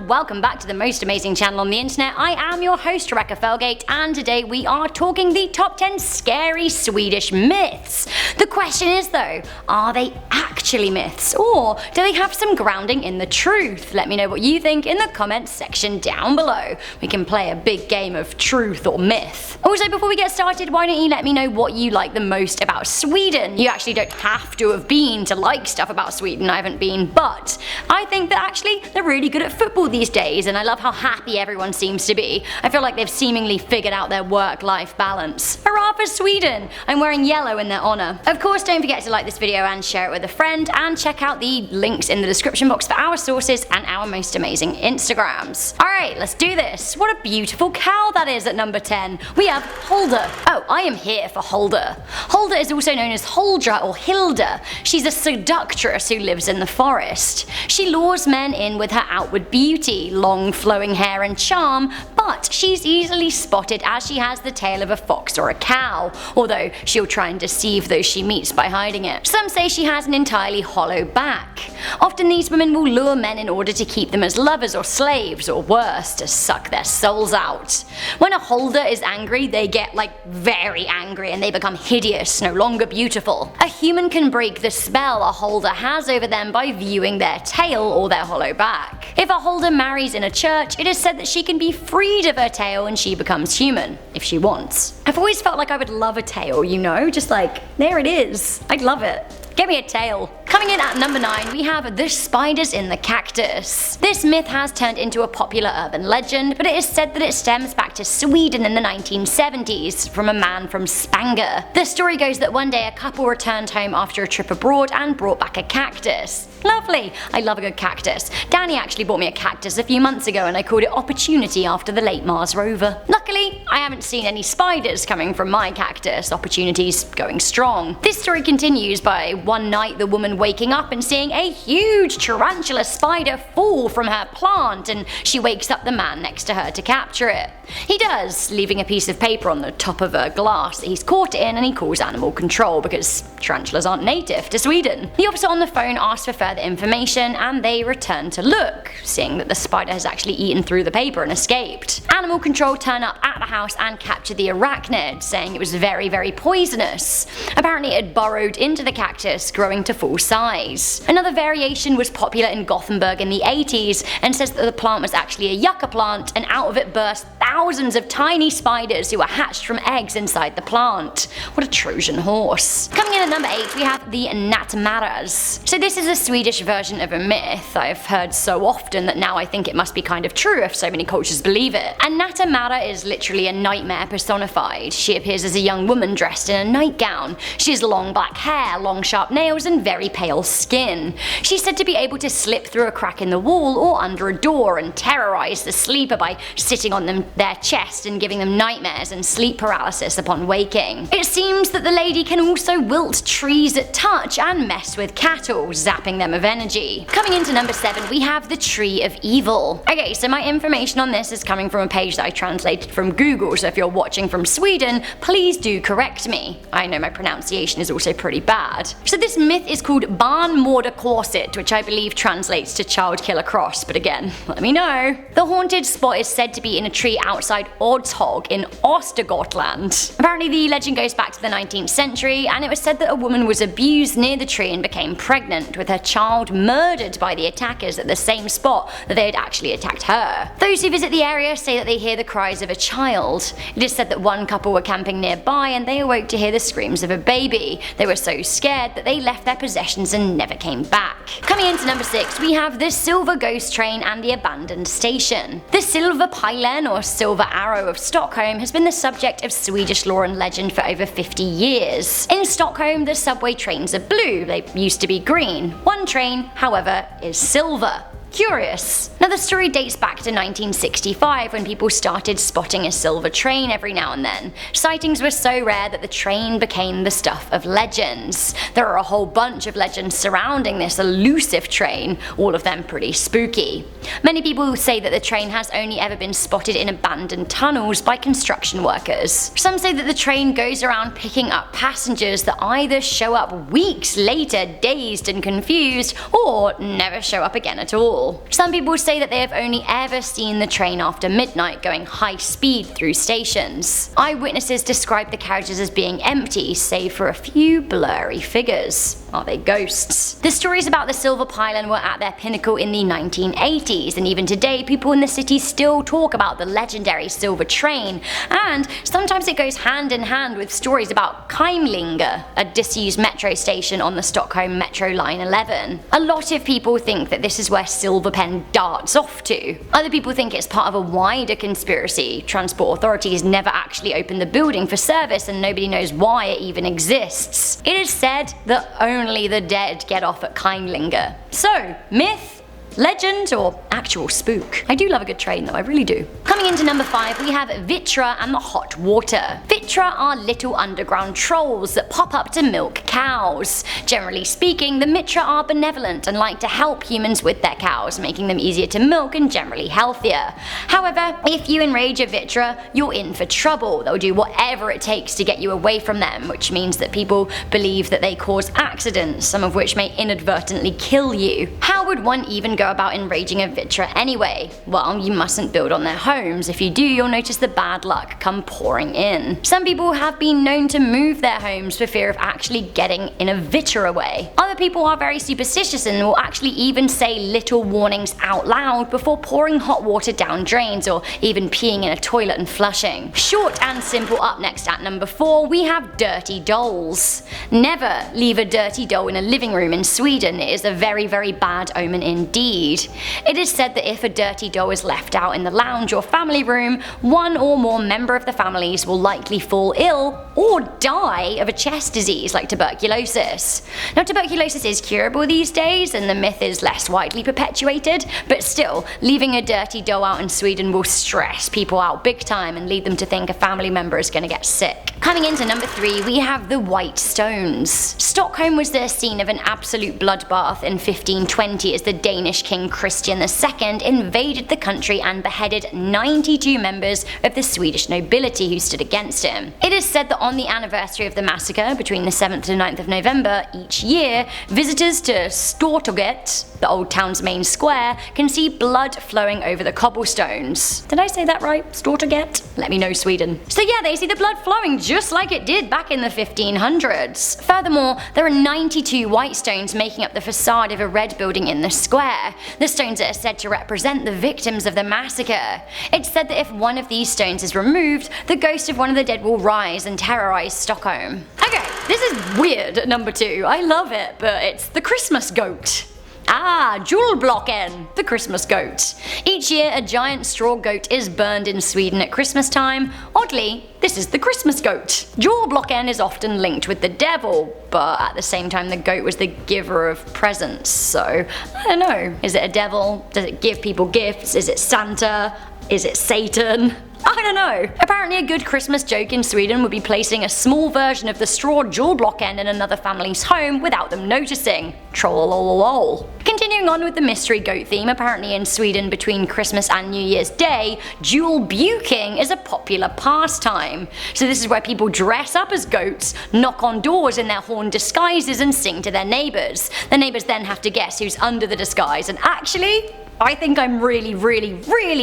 and welcome back to the most amazing channel on the internet. I am your host Rebecca Felgate, and today we are talking the top 10 scary Swedish myths. The question is though, are they actually myths, or do they have some grounding in the truth? Let me know what you think in the comments section down below. We can play a big game of truth or myth. Also, before we get started, why don't you let me know what you like the most about Sweden? You actually don't have to have been to like stuff about Sweden. I haven't been, but I think that actually they're really good at football these days, and I love how happy everyone seems to be. I feel like they've seemingly figured out their work-life balance. Hurrah for Sweden! I'm wearing yellow in their honour. Of course, don't forget to like this video and share it with a friend, and check out the links in the description box for our sources and our most amazing Instagrams. Alright, let's do this. What a beautiful cow that is at number 10. We have HULDER. Oh, I am here for HULDER. HULDER is also known as Huldra or Hilda. She's a seductress who lives in the forest. She lures men in with her outward beauty, long flowing hair and charm, but she's easily spotted as she has the tail of a fox or a cow, although she'll try and deceive those she meets by hiding it. Some say she has an entirely hollow back. Often these women will lure men in order to keep them as lovers or slaves, or worse, to suck their souls out. When a Hulder is angry, they get very angry and they become hideous, no longer beautiful. A human can break the spell a Hulder has over them by viewing their tail or their hollow back. If a Hulder marries in a church, it is said that she can be freed of her tail and she becomes human, if she wants. I've always felt like I would love a tail, you know, just there it is. I'd love it. Give me a tail. Coming in at number 9, we have the spiders in the cactus. This myth has turned into a popular urban legend, but it is said that it stems back to Sweden in the 1970s from a man from Spanger. The story goes that one day a couple returned home after a trip abroad and brought back a cactus. Lovely! I love a good cactus. Danny actually bought me a cactus a few months ago and I called it Opportunity after the late Mars rover. Luckily, I haven't seen any spiders coming from my cactus. Opportunity's going strong. This story continues by one night the woman waking up and seeing a huge tarantula spider fall from her plant, and she wakes up the man next to her to capture it. He does, leaving a piece of paper on the top of a glass that he's caught it in, and he calls animal control because tarantulas aren't native to Sweden. The officer on the phone asks for further information and they return to look, seeing that the spider has actually eaten through the paper and escaped. Animal control turn up at the house and capture the arachnid, saying it was very, very poisonous. Apparently it had burrowed into the cactus, growing to full size. Another variation was popular in Gothenburg in the 80s and says that the plant was actually a yucca plant, and out of it burst thousands of tiny spiders who were hatched from eggs inside the plant. What a Trojan horse. Coming in at number 8, we have the NATTMARAS. So this is a Swedish version of a myth I've heard so often that now I think it must be kind of true if so many cultures believe it. A NATTMARA is literally a nightmare personified. She appears as a young woman dressed in a nightgown. She has long black hair, long sharp nails and very pale skin. She's said to be able to slip through a crack in the wall or under a door and terrorize the sleeper by sitting on their chest and giving them nightmares and sleep paralysis upon waking. It seems that the lady can also wilt trees at touch and mess with cattle, zapping them of energy. Coming into number 7, we have the Tree of Evil. Okay, so my information on this is coming from a page that I translated from Google, so if you're watching from Sweden, please do correct me. I know my pronunciation is also pretty bad. So this myth is called Barnmorderkorset, which I believe translates to Child Killer Cross, but again, let me know. The haunted spot is said to be in a tree outside Odshog in Östergötland. Apparently the legend goes back to the 19th century, and it was said that a woman was abused near the tree and became pregnant, with her child murdered by the attackers at the same spot that they had actually attacked her. Those who visit the area say that they hear the cries of a child. It is said that one couple were camping nearby and they awoke to hear the screams of a baby. They were so scared that they left their possessions and never came back. Coming into number 6, we have the Silver Ghost Train and the Abandoned Station. The Silver Pilen or Silver Arrow of Stockholm has been the subject of Swedish lore and legend for over 50 years. In Stockholm, the subway trains are blue. They used to be green. One train, however, is silver. Curious. Now the story dates back to 1965 when people started spotting a silver train every now and then. Sightings were so rare that the train became the stuff of legends. There are a whole bunch of legends surrounding this elusive train, all of them pretty spooky. Many people say that the train has only ever been spotted in abandoned tunnels by construction workers. Some say that the train goes around picking up passengers that either show up weeks later dazed and confused, or never show up again at all. illegal. Some people say that they have only ever seen the train after midnight going high speed through stations. Eyewitnesses describe the carriages as being empty, save for a few blurry figures. Are they ghosts? The stories about the silver pylon were at their pinnacle in the 1980s, and even today people in the city still talk about the legendary silver train, and sometimes it goes hand in hand with stories about Keimlinge, a disused metro station on the Stockholm Metro Line 11. A lot of people think that this is where Silverpen darts off to. Other people think it's part of a wider conspiracy. Transport authorities never actually opened the building for service and nobody knows why it even exists. It is said that only the dead get off at Keimlinge. So, myth? Legend or actual spook? I do love a good train though, I really do. Coming into number 5, we have VITTRA and the hot water. VITTRA are little underground trolls that pop up to milk cows. Generally speaking, the VITTRA are benevolent and like to help humans with their cows, making them easier to milk and generally healthier. However, if you enrage a VITTRA, you're in for trouble. They'll do whatever it takes to get you away from them, which means that people believe that they cause accidents, some of which may inadvertently kill you. How would one even go about enraging a VITTRA anyway? Well, you mustn't build on their homes. If you do, you'll notice the bad luck come pouring in. Some people have been known to move their homes for fear of actually getting in a VITTRA way. Other people are very superstitious and will actually even say little warnings out loud before pouring hot water down drains or even peeing in a toilet and flushing. Short and simple. Up next at number 4, we have dirty dolls. Never leave a dirty doll in a living room in Sweden. It is a very, very bad omen indeed. It is said that if a dirty doll is left out in the lounge or family room, one or more member of the families will likely fall ill or die of a chest disease like tuberculosis. Now, tuberculosis is curable these days and the myth is less widely perpetuated, but still, leaving a dirty doll out in Sweden will stress people out big time and lead them to think a family member is going to get sick. Coming into number 3, we have the White Stones. Stockholm was the scene of an absolute bloodbath in 1520 as the Danish King Christian II invaded the country and beheaded 92 members of the Swedish nobility who stood against him. It is said that on the anniversary of the massacre, between the 7th and 9th of November each year, visitors to Stortorget, the old town's main square, can see blood flowing over the cobblestones. Did I say that right? Stortorget? Let me know, Sweden. So yeah, they see the blood flowing just like it did back in the 1500s. Furthermore, there are 92 white stones making up the facade of a red building in the square. The stones are said to represent the victims of the massacre. It's said that if one of these stones is removed, the ghost of one of the dead will rise and terrorize Stockholm. Okay, this is weird at number 2. I love it, but it's the Christmas goat. Julblocken, the Christmas goat. Each year, a giant straw goat is burned in Sweden at Christmas time. Oddly, this is the Christmas goat. Julblocken is often linked with the devil, but at the same time the goat was the giver of presents, so I don't know. Is it a devil? Does it give people gifts? Is it Santa? Is it Satan? I don't know. Apparently a good Christmas joke in Sweden would be placing a small version of the straw Julblocken in another family's home without them noticing. Trollololol. Continuing on with the mystery goat theme, apparently in Sweden between Christmas and New Year's Day, julbuking is a popular pastime. So this is where people dress up as goats, knock on doors in their horned disguises and sing to their neighbours. The neighbours then have to guess who's under the disguise, and actually, I think I'm really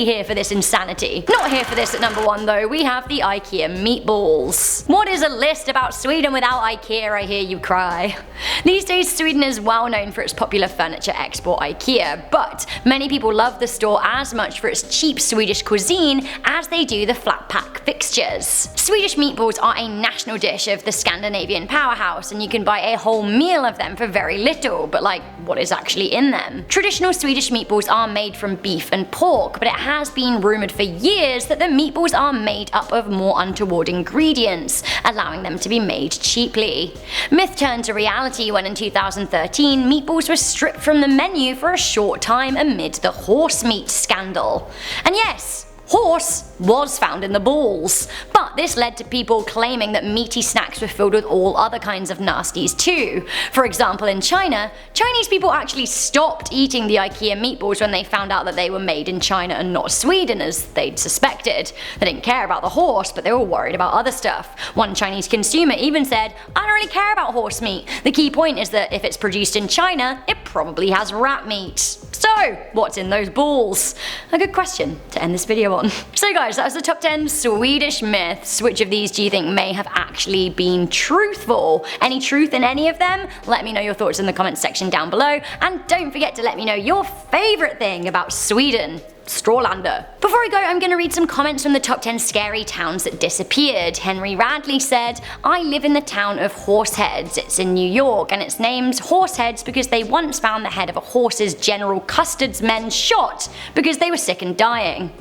here for this insanity. Not here for this at number 1 though, we have the IKEA meatballs. What is a list about Sweden without IKEA, I hear you cry. These days Sweden is well known for its popular furniture export IKEA, but many people love the store as much for its cheap Swedish cuisine as they do the flat pack fixtures. Swedish meatballs are a national dish of the Scandinavian powerhouse, and you can buy a whole meal of them for very little, but like, what is actually in them? Traditional Swedish meatballs are made from beef and pork, but it has been rumoured for years that the meatballs are made up of more untoward ingredients, allowing them to be made cheaply. Myth turned to reality when in 2013 meatballs were stripped from the menu for a short time amid the horse meat scandal. And yes, horse was found in the balls, but this led to people claiming that meaty snacks were filled with all other kinds of nasties too. For example, in China, Chinese people actually stopped eating the IKEA meatballs when they found out that they were made in China and not Sweden as they'd suspected. They didn't care about the horse, but they were worried about other stuff. One Chinese consumer even said, "I don't really care about horse meat. The key point is that if it's produced in China, it probably has rat meat. So, what's in those balls? A good question to end this video on. So guys, that was the top 10 Swedish myths. Which of these do you think may have actually been truthful? Any truth in any of them? Let me know your thoughts in the comments section down below, and don't forget to let me know your favourite thing about Sweden. Strålander. Before I go, I'm going to read some comments from the top 10 scary towns that disappeared. Henry Radley said, I live in the town of Horseheads. It's in New York, and its name's Horseheads because they once found the head of a horse's General Custard's men shot because they were sick and dying.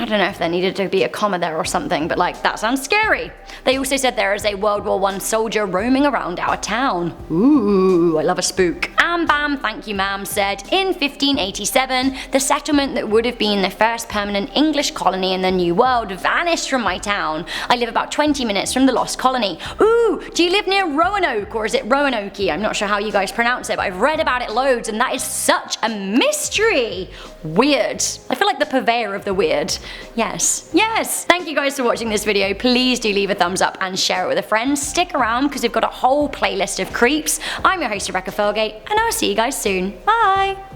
I don't know if there needed to be a comma there or something, but like, that sounds scary. They also said there is a World War I soldier roaming around our town. Ooh, I love a spook. Bam, thank you ma'am said, in 1587, the settlement that would have been the first permanent English colony in the New World vanished from my town. I live about 20 minutes from the lost colony. Ooh, do you live near Roanoke, or is it Roanoke? I'm not sure how you guys pronounce it, but I've read about it loads, and that is such a mystery. Weird. I feel like the purveyor of the weird. Yes. Thank you guys for watching this video. Please do leave a thumbs up and share it with a friend. Stick around because we've got a whole playlist of creeps. I'm your host Rebecca Felgate, and I'll see you guys soon. Bye!